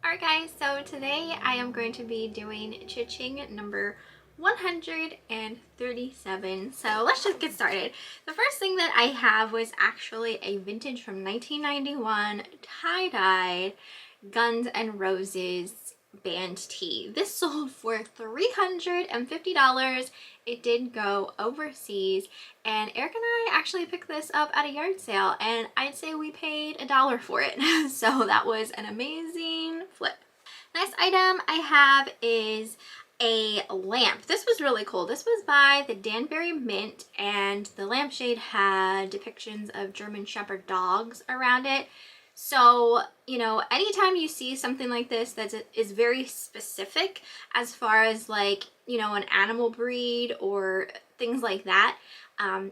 Alright guys, so today I am going to be doing CHING number 137. So let's just get started. The first thing that I have was actually a vintage from 1991 tie-dyed Guns N' Roses band tee. This sold for $350. It did go overseas, and Eric and I actually picked this up at a yard sale, and I'd say we paid $1 for it. So that was an amazing flip. Next item I have is a lamp. This was really cool. This was by the Danbury Mint, and the lampshade had depictions of German Shepherd dogs around it. So, you know, anytime you see something like this that is very specific as far as, like, you know, an animal breed or things like that,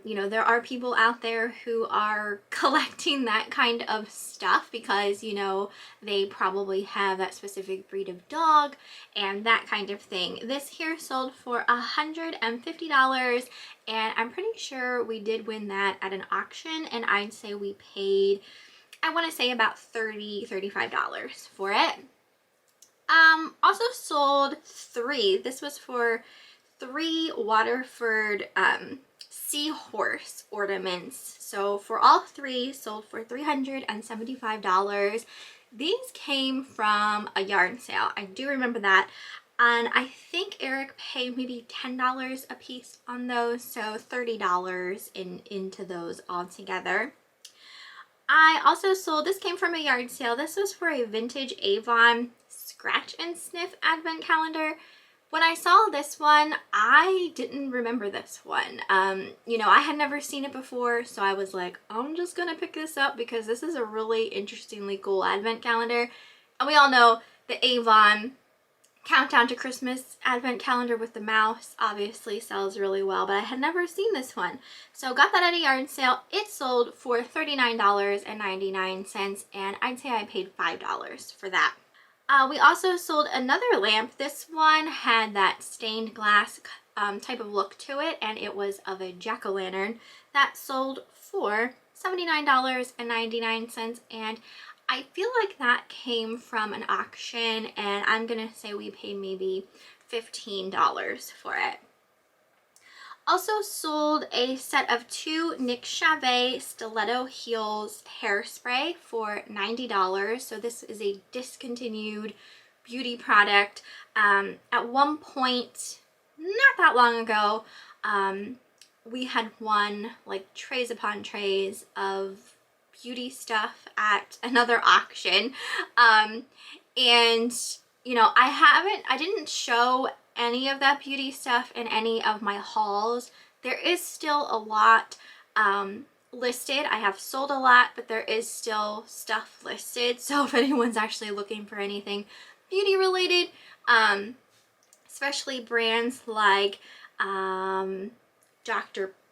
you know, there are people out there who are collecting that kind of stuff because, you know, they probably have that specific breed of dog and that kind of thing. This here sold for $150, and I'm pretty sure we did win that at an auction, and I'd say we paid, I want to say, about $35 for it. Also sold three. This was for 3 Waterford seahorse ornaments. So for all 3, sold for $375. These came from a yard sale. I do remember that. And I think Eric paid maybe $10 a piece on those, so $30 into those all together. I also sold, this came from a yard sale. This was for a vintage Avon scratch and sniff advent calendar. When I saw this one, I didn't remember this one. You know, I had never seen it before, so I was like, I'm just gonna pick this up because this is a really interestingly cool advent calendar. And we all know the Avon Countdown to Christmas advent calendar with the mouse obviously sells really well, but I had never seen this one. So got that at a yard sale. It sold for $39.99, and I'd say I paid $5 for that. We also sold another lamp. This one had that stained glass type of look to it, and it was of a jack-o'-lantern. That sold for $79.99, and I feel like that came from an auction, and I'm gonna say we paid maybe $15 for it. Also sold a set of 2 Nick Chavez stiletto heels hairspray for $90. So this is a discontinued beauty product. At one point, not that long ago, we had won like trays upon trays of beauty stuff at another auction. And you know, I didn't show any of that beauty stuff in any of my hauls. There is still a lot listed. I have sold a lot, but there is still stuff listed. So if anyone's actually looking for anything beauty related, especially brands like Dr.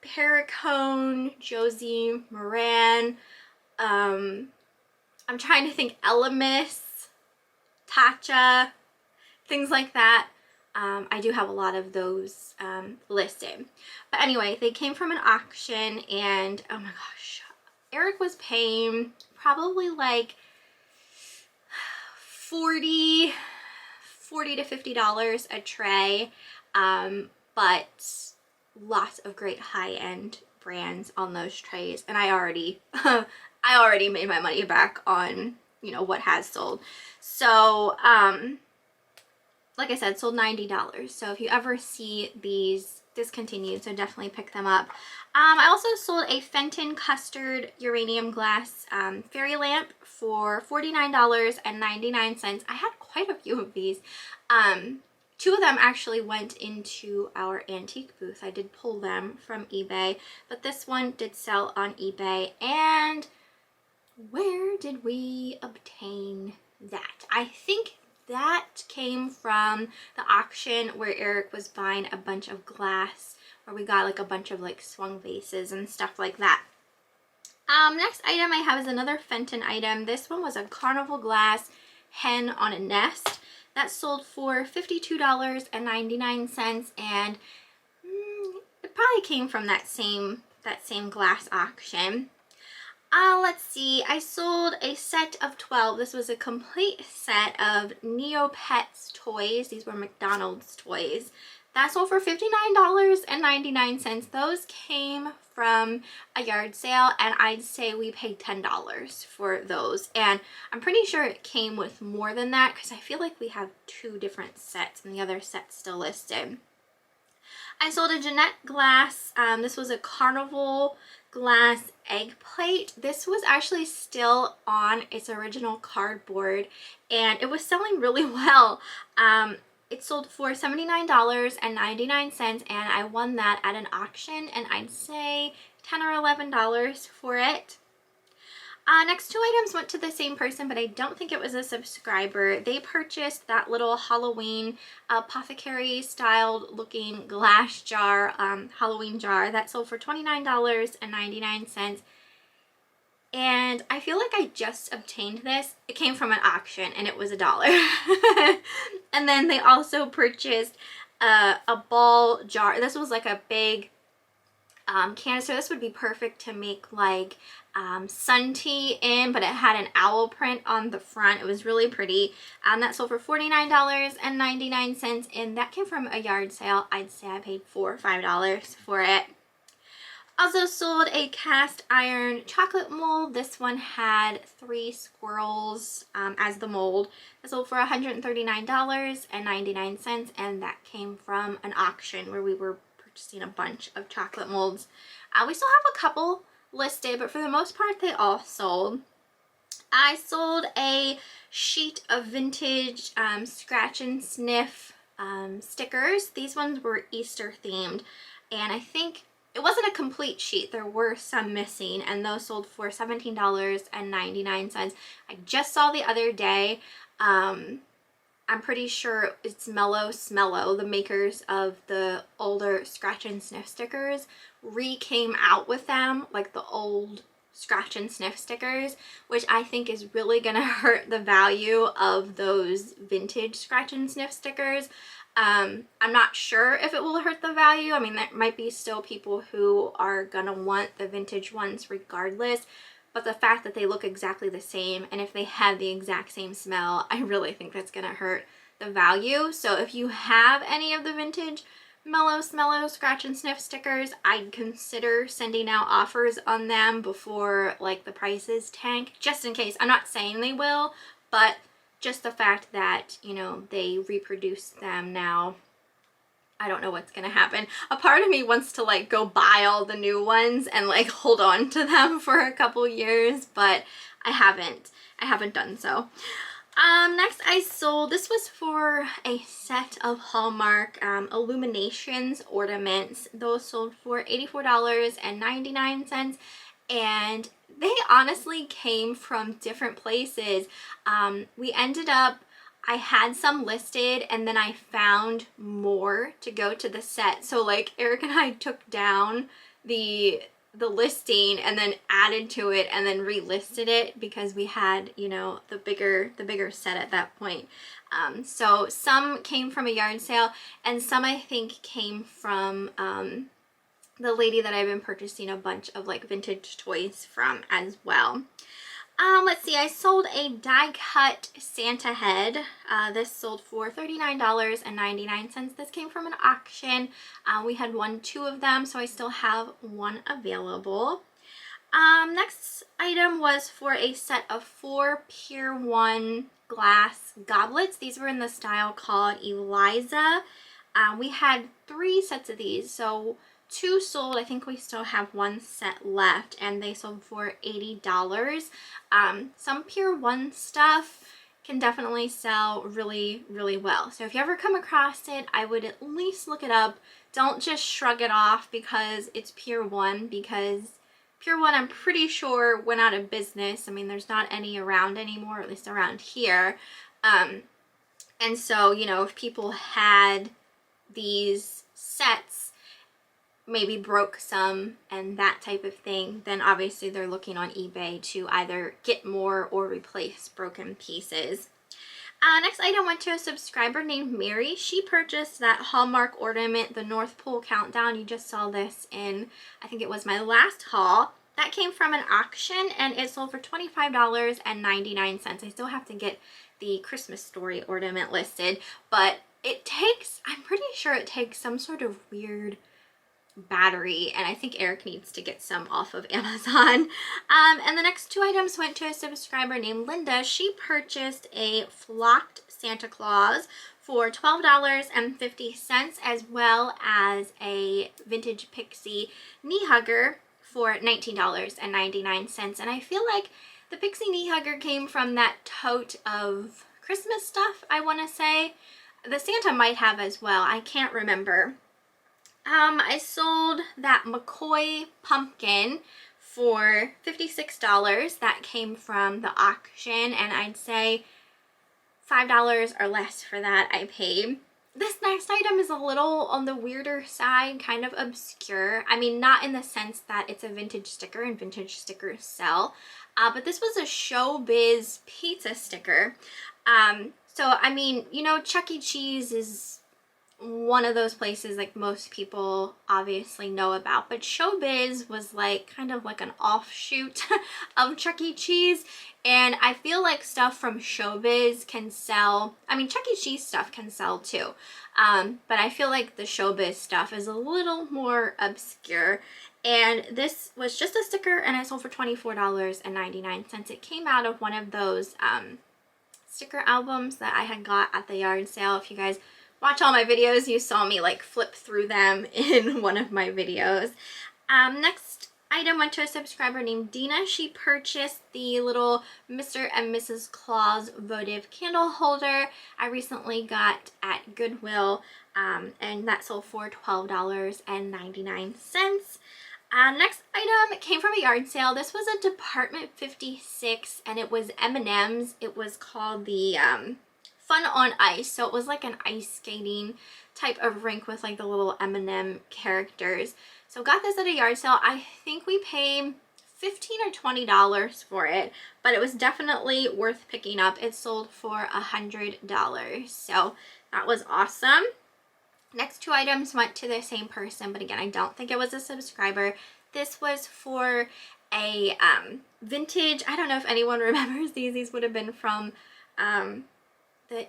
Perricone, Josie Moran, I'm trying to think, Elemis, Tatcha, things like that. I do have a lot of those listed. But anyway, they came from an auction, and oh my gosh, Eric was paying probably like $40 to $50 a tray, but lots of great high-end brands on those trays, and I already made my money back on, you know, what has sold. So like I said, sold $90. So if you ever see these discontinued, so definitely pick them up. I also sold a Fenton custard uranium glass fairy lamp for $49.99. I had quite a few of these. 2 of them actually went into our antique booth. I did pull them from eBay, but this one did sell on eBay. And where did we obtain that? I think that came from the auction where Eric was buying a bunch of glass, where we got like a bunch of like swung vases and stuff like that. Next item I have is another Fenton item. This one was a carnival glass hen on a nest. That sold for $52.99, and it probably came from that same glass auction. Let's see. I sold a set of 12. This was a complete set of Neopets toys. These were McDonald's toys. That sold for $59.99. Those came from a yard sale, and I'd say we paid $10 for those. And I'm pretty sure it came with more than that because I feel like we have 2 different sets and the other set's still listed. I sold a Jeanette glass. This was a carnival glass egg plate. This was actually still on its original cardboard and it was selling really well. It sold for $79.99 and I won that at an auction, and I'd say $10 or $11 for it. Next 2 items went to the same person, but I don't think it was a subscriber. They purchased that little Halloween apothecary styled looking glass jar, Halloween jar that sold for $29.99. And I feel like I just obtained this. It came from an auction and it was $1. And then they also purchased a ball jar. This was like a big canister. This would be perfect to make like sun tea in, but it had an owl print on the front. It was really pretty. That sold for $49.99 and that came from a yard sale. I'd say I paid $4 or $5 for it. Also sold a cast iron chocolate mold. This one had 3 squirrels as the mold. It sold for $139.99 and that came from an auction where we were purchasing a bunch of chocolate molds. We still have a couple listed, but for the most part they all sold. I sold a sheet of vintage scratch and sniff stickers. These ones were Easter themed, and I think it wasn't a complete sheet. There were some missing, and those sold for $17.99. I just saw the other day, I'm pretty sure it's Mellow Smello, the makers of the older scratch and sniff stickers, came out with them, like the old scratch and sniff stickers, which I think is really gonna hurt the value of those vintage scratch and sniff stickers. I'm not sure if it will hurt the value. I mean, there might be still people who are gonna want the vintage ones regardless, but the fact that they look exactly the same and if they have the exact same smell, I really think that's gonna hurt the value. So if you have any of the vintage Mellow Smello scratch and sniff stickers, I'd consider sending out offers on them before like the prices tank, just in case. I'm not saying they will, but just the fact that, you know, they reproduce them now, I don't know what's gonna happen. A part of me wants to like go buy all the new ones and like hold on to them for a couple years, but I haven't done so. Next I sold, this was for a set of Hallmark Illuminations ornaments. Those sold for $84.99 and they honestly came from different places. We ended up, I had some listed and then I found more to go to the set. So like Eric and I took down the listing and then added to it and then relisted it because we had, you know, the bigger set at that point. So some came from a yard sale and some I think came from the lady that I've been purchasing a bunch of like vintage toys from as well. Let's see, I sold a die cut Santa head. This sold for $39.99. This came from an auction. We had won 2 of them, so I still have 1 available. Next item was for a set of 4 Pier 1 glass goblets. These were in the style called Eliza. We had 3 sets of these, so 2 sold. I think we still have 1 set left and they sold for $80. Some Pier 1 stuff can definitely sell really, really well. So if you ever come across it, I would at least look it up. Don't just shrug it off because it's Pier 1, because Pier 1 I'm pretty sure went out of business. I mean, there's not any around anymore, at least around here. And so, you know, if people had these sets, maybe broke some and that type of thing, then obviously they're looking on eBay to either get more or replace broken pieces. Next item went to a subscriber named Mary. She purchased that Hallmark ornament, the North Pole Countdown. You just saw this in, I think it was my last haul. That came from an auction and it sold for $25.99. I still have to get the Christmas story ornament listed, but it takes, I'm pretty sure it takes some sort of weird battery, and I think Eric needs to get some off of Amazon. And the next two items went to a subscriber named Linda. She purchased a flocked Santa Claus for $12.50, as well as a vintage pixie knee hugger for $19.99. And I feel like the pixie knee hugger came from that tote of Christmas stuff, I want to say. The Santa might have as well, I can't remember. I sold that McCoy pumpkin for $56. That came from the auction, and I'd say $5 or less for that I paid. This next item is a little on the weirder side, kind of obscure. I mean, not in the sense that it's a vintage sticker and vintage stickers sell, but this was a Showbiz pizza sticker. So, I mean, you know, Chuck E. Cheese is one of those places like most people obviously know about, but Showbiz was like kind of like an offshoot of Chuck E. Cheese, and I feel like stuff from Showbiz can sell. I mean, Chuck E. Cheese stuff can sell too, but I feel like the Showbiz stuff is a little more obscure. And this was just a sticker, and I sold for $24.99. It came out of one of those sticker albums that I had got at the yard sale. If you guys watch all my videos, you saw me like flip through them in one of my videos. Next item went to a subscriber named Dina. She purchased the little Mr. and Mrs. Claus votive candle holder I recently got at Goodwill, and that sold for $12.99. Next item came from a yard sale. This was a Department 56, and it was M&M's. It was called the Fun on Ice, so it was like an ice skating type of rink with like the little M&M characters. So got this at a yard sale. I think we paid $15 or $20 for it, but it was definitely worth picking up. It sold for $100, so that was awesome. Next two items went to the same person, but again, I don't think it was a subscriber. This was for a vintage, I don't know if anyone remembers these. These would have been from the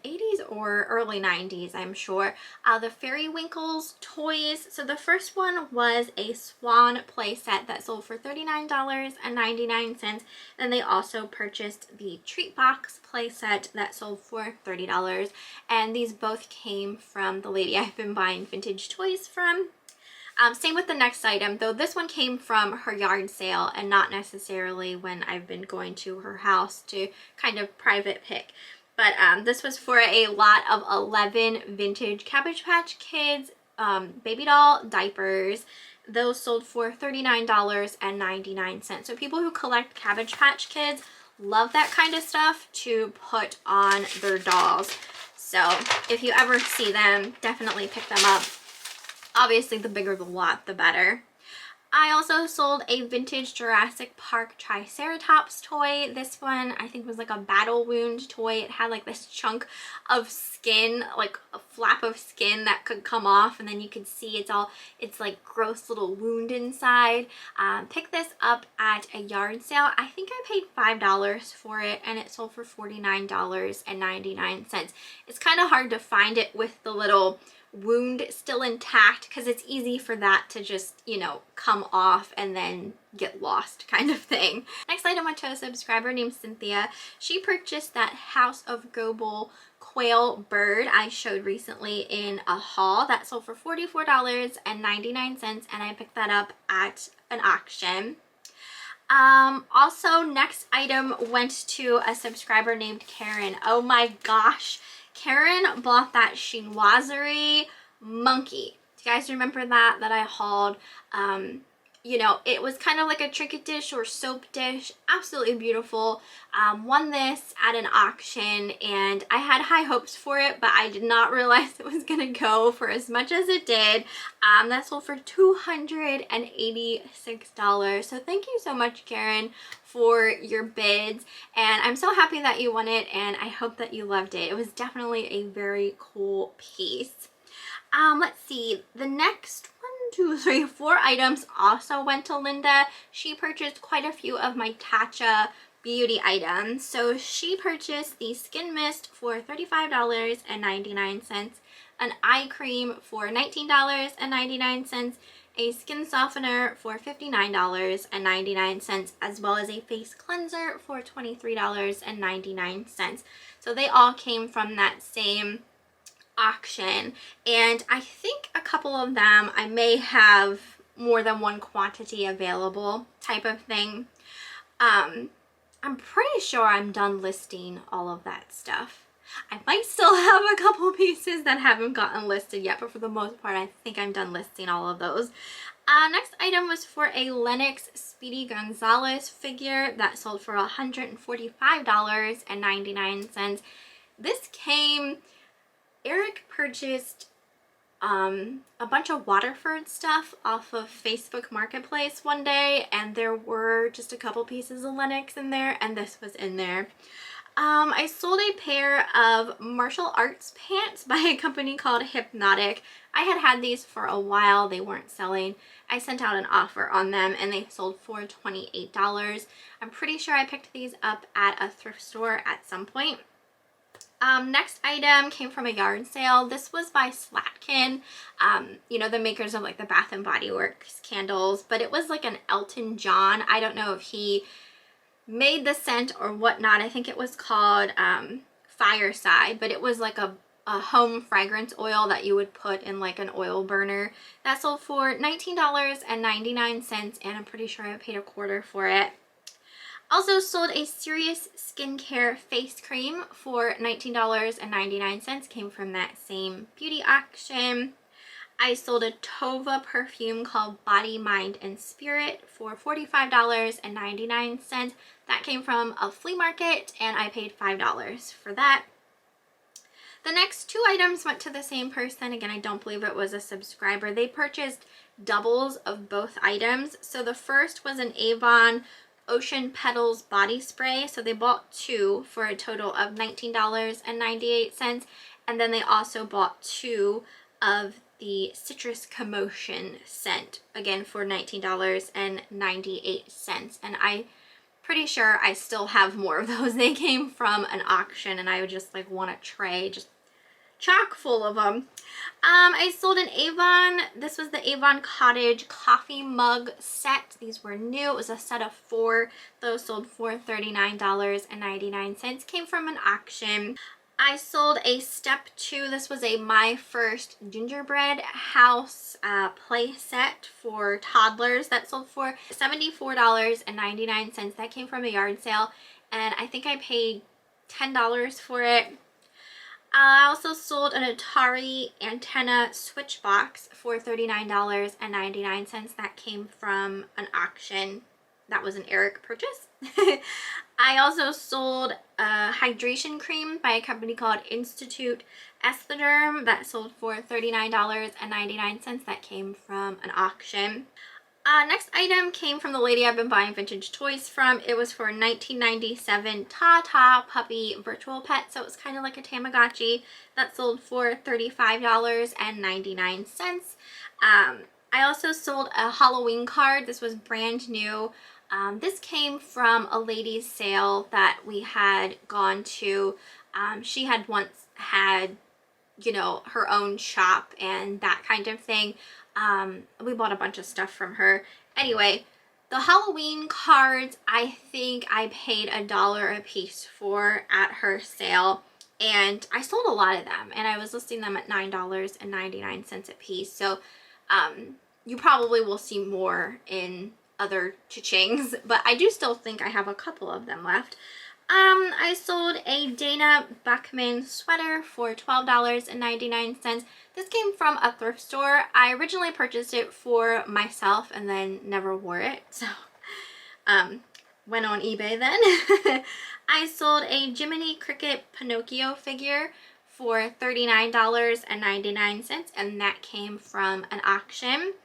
80s or early 90s, I'm sure. The Fairy Winkles toys. So the first one was a Swan playset that sold for $39.99. And they also purchased the Treat Box playset that sold for $30. And these both came from the lady I've been buying vintage toys from. Same with the next item, though this one came from her yard sale and not necessarily when I've been going to her house to kind of private pick. But this was for a lot of 11 vintage Cabbage Patch Kids baby doll diapers. Those sold for $39.99. So people who collect Cabbage Patch Kids love that kind of stuff to put on their dolls. So if you ever see them, definitely pick them up. Obviously, the bigger the lot, the better. I also sold a vintage Jurassic Park Triceratops toy. This one I think was like a battle wound toy. It had like this chunk of skin, like a flap of skin that could come off, and then you could see it's like gross little wound inside. Picked this up at a yard sale. I think I paid $5 for it, and it sold for $49.99. It's kind of hard to find it with the little wound still intact, because it's easy for that to just, you know, come off and then get lost kind of thing. Next item went to a subscriber named Cynthia. She purchased that House of Goble quail bird I showed recently in a haul that sold for $44.99, and I picked that up at an auction. Also, next item went to a subscriber named Karen. Oh my gosh, Karen bought that chinoiserie monkey. Do you guys remember that I hauled? You know, it was kind of like a trinket dish or soap dish. Absolutely beautiful. Won this at an auction, and I had high hopes for it, but I did not realize it was gonna go for as much as it did. That sold for $286. So thank you so much, Karen, for your bids, and I'm so happy that you won it, and I hope that you loved it. It was definitely a very cool piece. Let's see, the next one 4 items also went to Linda. She purchased quite a few of my Tatcha beauty items. So she purchased the skin mist for $35.99, an eye cream for $19.99, a skin softener for $59.99, as well as a face cleanser for $23.99. So they all came from that same auction, and I think a couple of them I may have more than one quantity available type of thing. I'm pretty sure I'm done listing all of that stuff. I might still have a couple pieces that haven't gotten listed yet, but for the most part I think I'm done listing all of those. Next item was for a Lennox Speedy Gonzalez figure that sold for $145.99. This came, Eric purchased a bunch of Waterford stuff off of Facebook Marketplace one day, and there were just a couple pieces of Lennox in there, and this was in there. I sold a pair of martial arts pants by a company called Hypnotic. I had had these for a while. They weren't selling. I sent out an offer on them and they sold for $28. I'm pretty sure I picked these up at a thrift store at some point. Next item came from a yard sale. This was by Slatkin, you know, the makers of like the Bath and Body Works candles, but it was like an Elton John. I don't know if he made the scent or whatnot. I think it was called Fireside, but it was like a home fragrance oil that you would put in like an oil burner. That sold for $19.99, and I'm pretty sure I paid $0.25 for it. Also sold a Serious Skincare face cream for $19.99. Came from that same beauty auction. I sold a Tova perfume called Body, Mind, and Spirit for $45.99. That came from a flea market, and I paid $5 for that. The next 2 items went to the same person. Again, I don't believe it was a subscriber. They purchased doubles of both items. So the first was an Avon Ocean Petals body spray. So they bought 2 for a total of $19.98. And then they also bought 2 of the Citrus Commotion scent, again for $19.98. And I'm pretty sure I still have more of those. They came from an auction, and I would just like want a tray just chock full of them. I sold an Avon, this was the Avon Cottage coffee mug set. These were new. It was a set of 4. Those sold for $39.99. Came from an auction. I sold a Step 2. This was a My First Gingerbread House play set for toddlers that sold for $74.99. That came from a yard sale, and I think I paid $10 for it. I also sold an Atari antenna switch box for $39.99. That came from an auction. That was an Eric purchase. I also sold a hydration cream by a company called Institute Esthederm that sold for $39.99. That came from an auction. Next item came from the lady I've been buying vintage toys from. It was for a 1997 Tata puppy virtual pet, so it was kind of like a Tamagotchi. That sold for $35.99. I also sold a Halloween card. This was brand new. This came from a ladies' sale that we had gone to. She had once had, you know, her own shop and that kind of thing. We bought a bunch of stuff from her. Anyway, the Halloween cards, I think I paid $1 a piece for at her sale, and I sold a lot of them, and I was listing them at $9.99 a piece. So you probably will see more in other CHINGs, but I do still think I have a couple of them left. I sold a Dana Buckman sweater for $12.99. This came from a thrift store. I originally purchased it for myself and then never wore it, so went on eBay then. I sold a Jiminy Cricket Pinocchio figure for $39.99, and that came from an auction.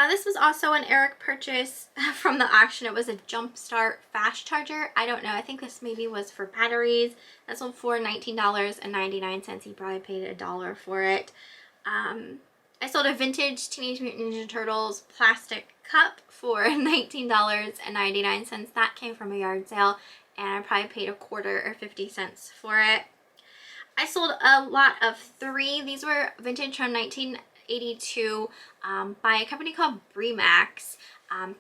This was also an Eric purchase from the auction. It was a Jumpstart fast charger. I don't know. I think this maybe was for batteries. That sold for $19.99. He probably paid $1 for it. And I sold a vintage Teenage Mutant Ninja Turtles plastic cup for $19.99. That came from a yard sale, and I probably paid a quarter or 50 cents for it. I sold a lot of 3. These were vintage from 1982 by a company called Bremax.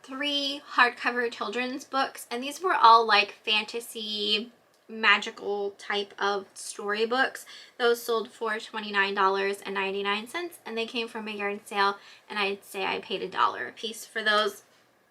3 hardcover children's books, and these were all like fantasy magical type of storybooks. Those sold for $29.99, and they came from a yard sale, and I'd say I paid $1 a piece for those.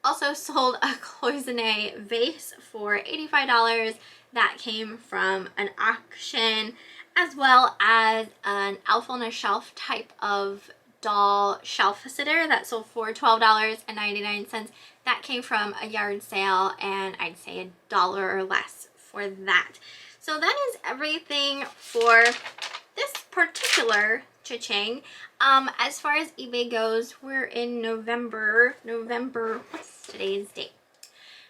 Also sold a cloisonne vase for $85. That came from an auction, as well as an Elf on a Shelf type of doll shelf sitter that sold for $12.99. That came from a yard sale, and I'd say $1 or less for that. So that is everything for this particular cha-ching. As far as eBay goes, we're in November, what's today's date?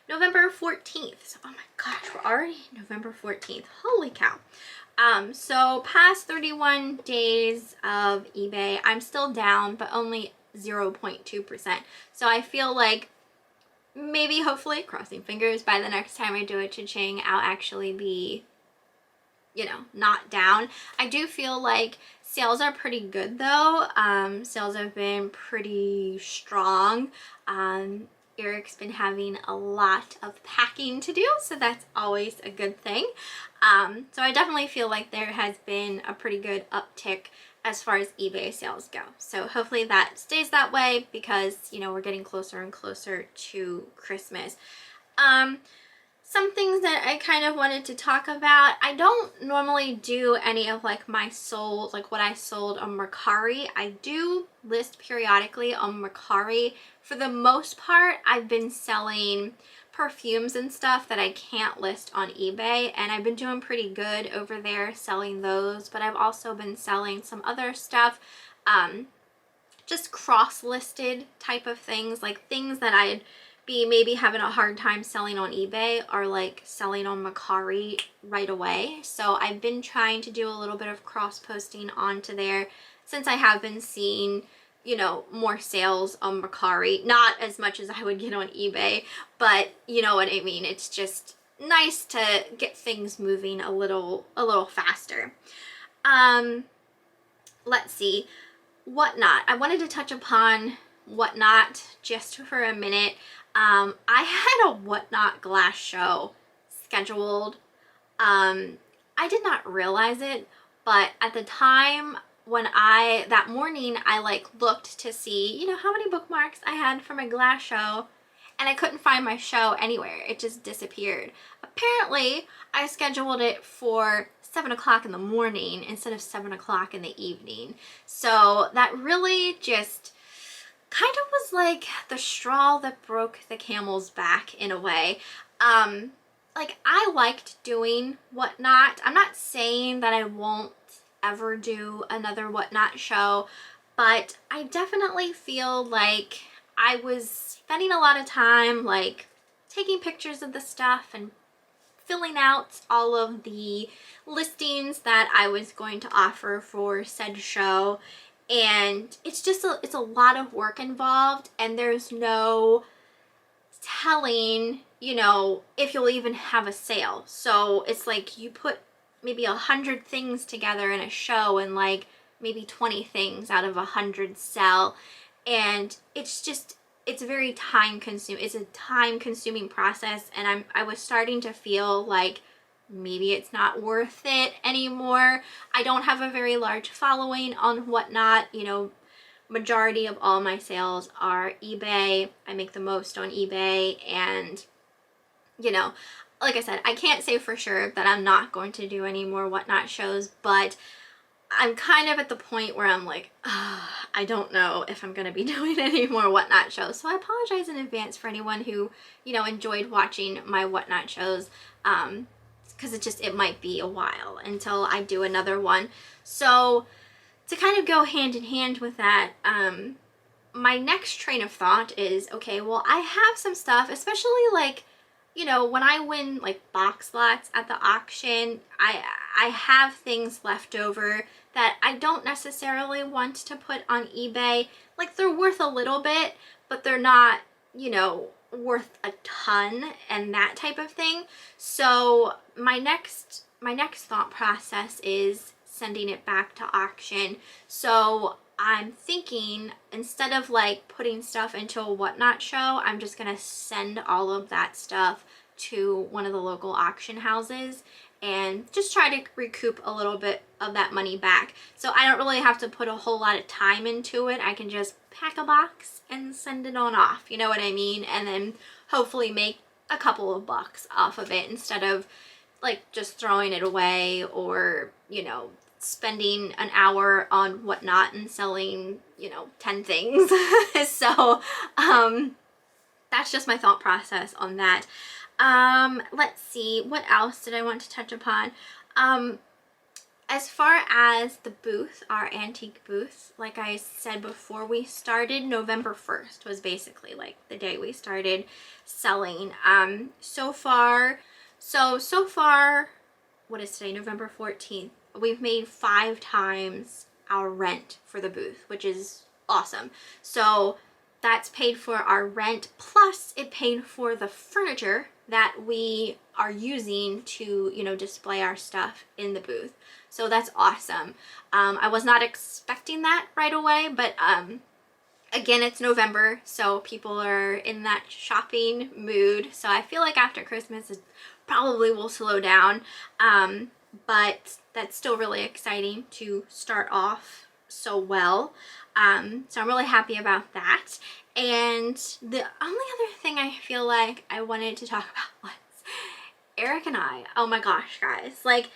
November 14th. So, oh my gosh, we're already November 14th. Holy cow. So past 31 days of eBay, I'm still down, but only 0.2%. So I feel like maybe, hopefully, crossing fingers, by the next time I do a cha-ching, I'll actually be, you know, not down. I do feel like sales are pretty good though. Sales have been pretty strong. Eric's been having a lot of packing to do, so that's always a good thing. So I definitely feel like there has been a pretty good uptick as far as eBay sales go. So hopefully that stays that way, because, you know, we're getting closer and closer to Christmas. Some things that I kind of wanted to talk about. I don't normally do any of like my sold, like what I sold on Mercari. I do list periodically on Mercari. For the most part, I've been selling perfumes and stuff that I can't list on eBay, and I've been doing pretty good over there selling those. But I've also been selling some other stuff, just cross-listed type of things, like things that I'd be maybe having a hard time selling on eBay or like selling on Mercari right away. So I've been trying to do a little bit of cross posting onto there, since I have been seeing, you know, more sales on Mercari. Not as much as I would get on eBay, but you know what I mean. It's just nice to get things moving a little faster. Let's see. Whatnot. I wanted to touch upon Whatnot just for a minute. I had a Whatnot glass show scheduled. I did not realize it, but at the time when that morning I like looked to see, you know, how many bookmarks I had for my glass show, and I couldn't find my show anywhere. It just disappeared. Apparently, I scheduled it for 7 o'clock in the morning instead of 7 o'clock in the evening. So that really just kind of was like the straw that broke the camel's back in a way. Like, I liked doing Whatnot. I'm not saying that I won't ever do another Whatnot show, but I definitely feel like I was spending a lot of time like taking pictures of the stuff and filling out all of the listings that I was going to offer for said show. And it's just it's a lot of work involved, and there's no telling, you know, if you'll even have a sale. So it's like you put maybe 100 things together in a show, and like maybe 20 things out of 100 sell, and it's just, it's very time consuming. It's a time consuming process, and I was starting to feel like maybe it's not worth it anymore. I don't have a very large following on Whatnot. You know, majority of all my sales are eBay. I make the most on eBay, and you know, like I said, I can't say for sure that I'm not going to do any more Whatnot shows, but I'm kind of at the point where I'm like, I don't know if I'm going to be doing any more Whatnot shows. So I apologize in advance for anyone who, you know, enjoyed watching my Whatnot shows, because it might be a while until I do another one. So to kind of go hand in hand with that, my next train of thought is, okay, well, I have some stuff, especially like you know, when I win like box lots at the auction, I have things left over that I don't necessarily want to put on eBay. Like they're worth a little bit, but they're not, you know, worth a ton and that type of thing. So my next thought process is sending it back to auction. So I'm thinking instead of like putting stuff into a whatnot show, I'm just gonna send all of that stuff to one of the local auction houses and just try to recoup a little bit of that money back. So I don't really have to put a whole lot of time into it. I can just pack a box and send it on off, you know what I mean? And then hopefully make a couple of bucks off of it instead of like just throwing it away or, you know, spending an hour on whatnot and selling, you know, 10 things. So that's just my thought process on that. Let's see, what else did I want to touch upon? As far as the booth, our antique booth, like I said before we started, November 1st was basically like the day we started selling. So far, what is today? November 14th. We've made 5 times our rent for the booth, which is awesome. So that's paid for our rent, plus it paid for the furniture that we are using to, you know, display our stuff in the booth. So that's awesome. I was not expecting that right away, but again, it's November, so people are in that shopping mood. So I feel like after Christmas it probably will slow down, but that's still really exciting to start off so well. So I'm really happy about that. And the only other thing I feel like I wanted to talk about was Eric and I. Oh my gosh, guys. Like,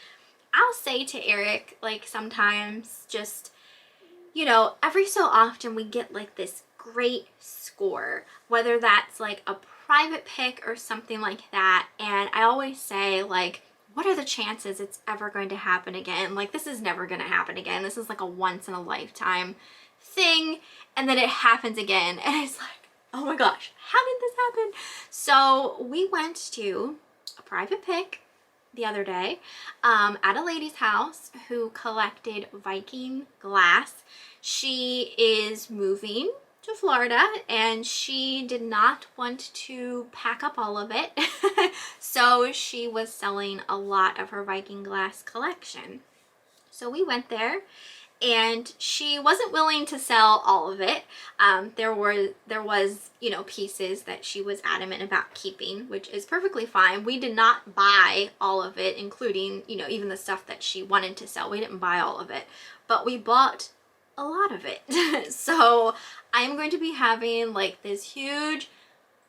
I'll say to Eric, like, sometimes just, you know, every so often we get like this great score, whether that's like a private pick or something like that. And I always say, like, what are the chances it's ever going to happen again? Like, this is never going to happen again. This is like a once in a lifetime thing. And then it happens again. And it's like, oh my gosh, how did this happen? So we went to a private pick the other day at a lady's house who collected Viking glass. She is moving to Florida and she did not want to pack up all of it. So she was selling a lot of her Viking glass collection. So we went there and she wasn't willing to sell all of it. There was, you know, pieces that she was adamant about keeping, which is perfectly fine. We did not buy all of it, including, you know, even the stuff that she wanted to sell. We didn't buy all of it, but we bought a lot of it. So I'm going to be having like this huge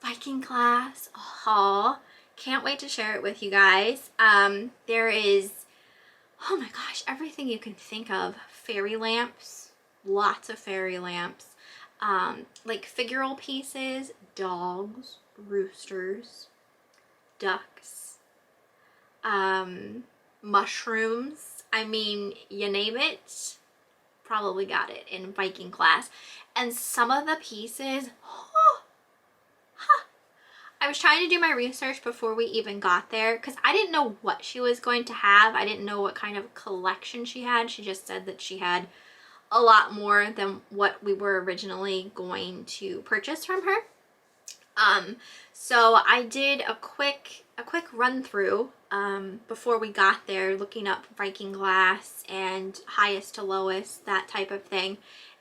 Viking glass haul. Can't wait to share it with you guys. There is, oh my gosh, everything you can think of. Fairy lamps, lots of fairy lamps, like figural pieces, dogs, roosters, ducks, mushrooms. I mean, you name it, probably got it in Viking glass. And some of the pieces, I was trying to do my research before we even got there because I didn't know what she was going to have. I didn't know what kind of collection she had. She just said that she had a lot more than what we were originally going to purchase from her. So I did a quick run through before we got there, looking up Viking glass and highest to lowest, that type of thing.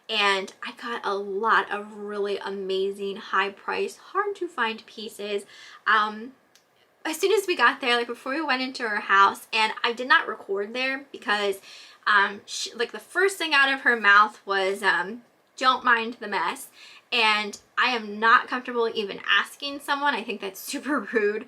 And I got a lot of really amazing, high price, hard to find pieces. As soon as we got there, like before we went into her house, and I did not record there because like the first thing out of her mouth was, don't mind the mess. And I am not comfortable even asking someone. I think that's super rude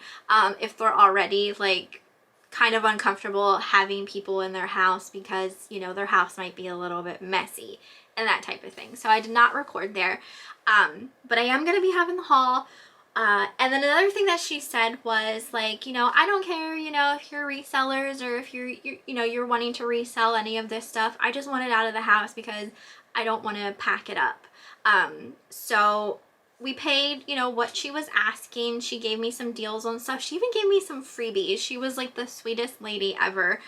if they're already like kind of uncomfortable having people in their house because, you know, their house might be a little bit messy and that type of thing. So I did not record there, but I am going to be having the haul. And then another thing that she said was like, you know, I don't care, you know, if you're resellers or if you're wanting to resell any of this stuff. I just want it out of the house because I don't want to pack it up. So we paid, you know, what she was asking. She gave me some deals on stuff. She even gave me some freebies. She was like the sweetest lady ever.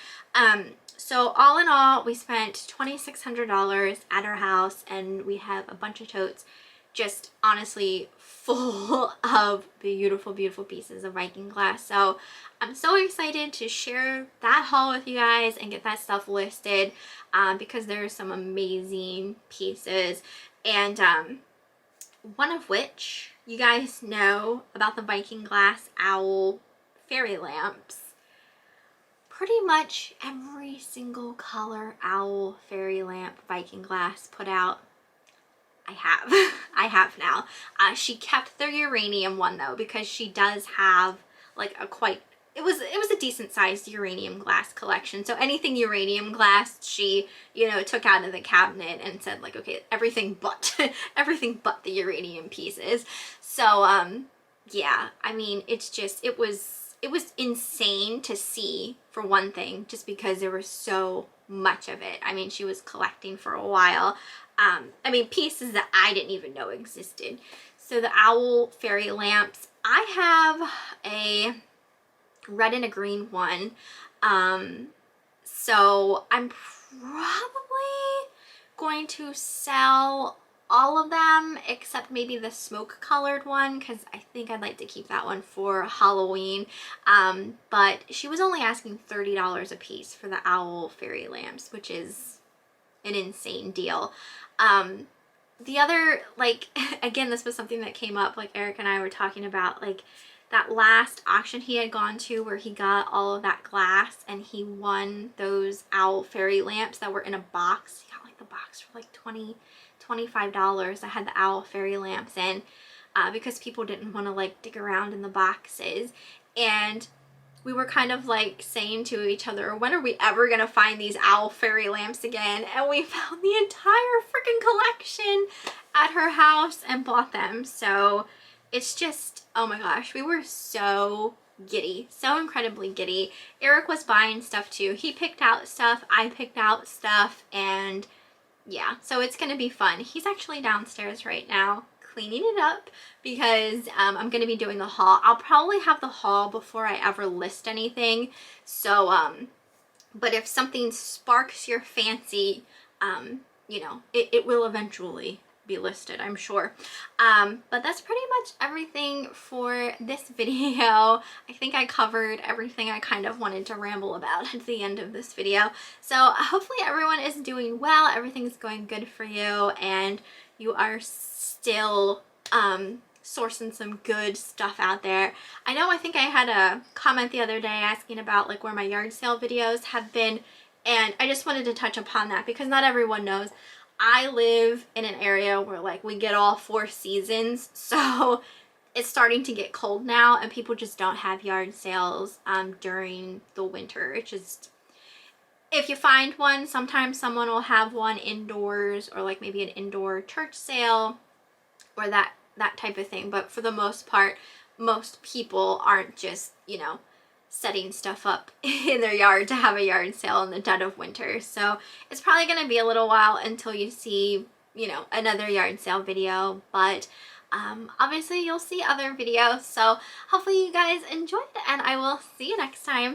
So all in all, we spent $2,600 at her house, and we have a bunch of totes just honestly full of beautiful, beautiful pieces of Viking glass. So I'm so excited to share that haul with you guys and get that stuff listed, because there's some amazing pieces. And one of which, you guys know about the Viking glass owl fairy lamps. Pretty much every single color owl fairy lamp Viking glass put out, I have. I have now. She kept the uranium one though, because she does have like a quite, it was a decent sized uranium glass collection. So anything uranium glass, she, you know, took out of the cabinet and said like, okay, everything but everything but the uranium pieces. So yeah, I mean, it's just, it was insane to see, for one thing, just because there was so much of it. I mean, she was collecting for a while. I mean, pieces that I didn't even know existed. So the owl fairy lamps, I have a red and a green one. So I'm probably going to sell all of them except maybe the smoke colored one, because I think I'd like to keep that one for Halloween. But she was only asking $30 a piece for the owl fairy lamps, which is an insane deal. The other, like, again, this was something that came up, like Eric and I were talking about, like that last auction he had gone to where he got all of that glass and he won those owl fairy lamps that were in a box. He got like the box for like $25 that had the owl fairy lamps in, because people didn't want to like dig around in the boxes. And we were kind of like saying to each other, when are we ever gonna find these owl fairy lamps again? And we found the entire freaking collection at her house and bought them. So it's just, oh my gosh, we were so giddy, so incredibly giddy. Eric was buying stuff too. He picked out stuff, I picked out stuff, and yeah, so it's gonna be fun. He's actually downstairs right now cleaning it up, because I'm gonna be doing the haul. I'll probably have the haul before I ever list anything. So but if something sparks your fancy, you know, it will eventually be listed, I'm sure. But that's pretty much everything for this video. I think I covered everything I kind of wanted to ramble about at the end of this video. So hopefully everyone is doing well, everything's going good for you, and you are still sourcing some good stuff out there. I know, I think I had a comment the other day asking about like where my yard sale videos have been, and I just wanted to touch upon that because not everyone knows. I live in an area where like we get all 4 seasons, so it's starting to get cold now and people just don't have yard sales during the winter. It's just, if you find one, sometimes someone will have one indoors, or like maybe an indoor church sale or that type of thing. But for the most part, most people aren't just, you know, setting stuff up in their yard to have a yard sale in the dead of winter. So it's probably going to be a little while until you see, you know, another yard sale video, but obviously you'll see other videos. So hopefully you guys enjoyed, and I will see you next time.